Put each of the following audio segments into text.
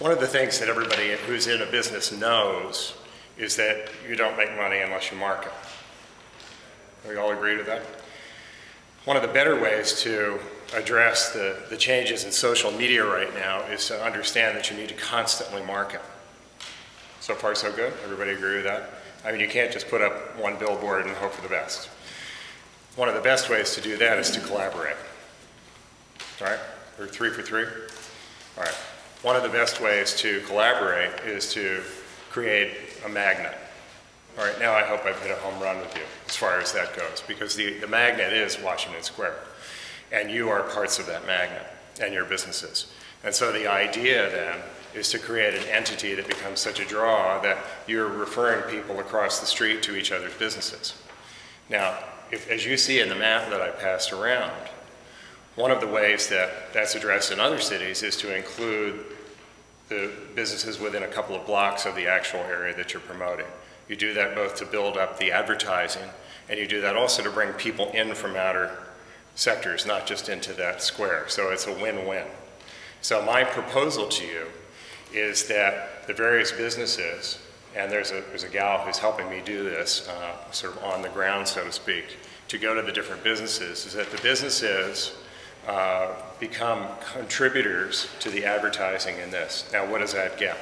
One of the things that everybody who's in a business knows is that you don't make money unless you market. We all agree to that? One of the better ways to address the changes in social media right now is to understand that you need to constantly market. So far, so good? Everybody agree with that? I mean, you can't just put up one billboard and hope for the best. One of the best ways to do that is to collaborate. All right? We're 3 for 3? All right. One of the best ways to collaborate is to create a magnet. All right, now I hope I've hit a home run with you as far as that goes, because the magnet is Washington Square, and you are parts of that magnet and your businesses. And so the idea then is to create an entity that becomes such a draw that you're referring people across the street to each other's businesses. Now, as you see in the map that I passed around, one of the ways that that's addressed in other cities is to include the businesses within a couple of blocks of the actual area that you're promoting. You do that both to build up the advertising, and you do that also to bring people in from outer sectors, not just into that square. So it's a win-win. So my proposal to you is that the various businesses, and there's a gal who's helping me do this, sort of on the ground, so to speak, to go to the different businesses, is that the businesses become contributors to the advertising in this. Now, what does that get?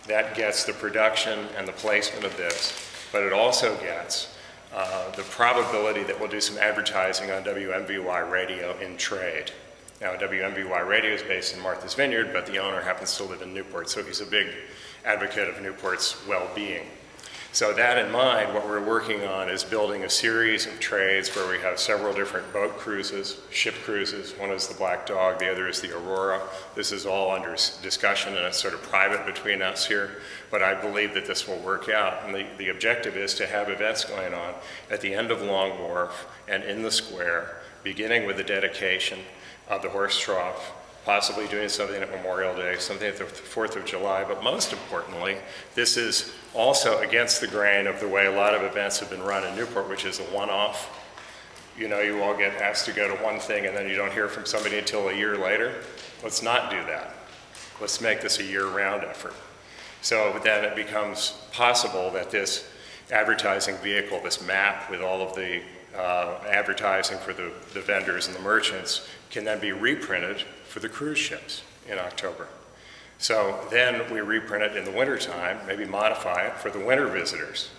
That gets the production and the placement of this, but it also gets the probability that we'll do some advertising on WMVY radio in trade. Now, WMVY radio is based in Martha's Vineyard, but the owner happens to live in Newport, so he's a big advocate of Newport's well-being. So that in mind, what we're working on is building a series of trades where we have several different boat cruises, ship cruises. One is the Black Dog, the other is the Aurora. This is all under discussion and it's sort of private between us here, but I believe that this will work out. And the objective is to have events going on at the end of Long Wharf and in the square, beginning with the dedication of the horse trough, possibly doing something at Memorial Day, something at the 4th of July, but most importantly, this is also against the grain of the way a lot of events have been run in Newport, which is a one-off. You know, you all get asked to go to one thing and then you don't hear from somebody until a year later. Let's not do that. Let's make this a year-round effort. So then it becomes possible that this advertising vehicle, this map with all of the advertising for the vendors and the merchants, can then be reprinted for the cruise ships in October. So then we reprint it in the wintertime, maybe modify it for the winter visitors.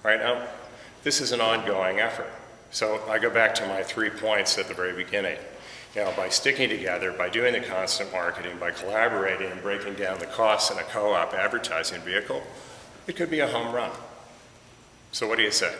Right now, this is an ongoing effort. So I go back to my 3 points at the very beginning. You know, by sticking together, by doing the constant marketing, by collaborating and breaking down the costs in a co-op advertising vehicle, it could be a home run. So what do you say?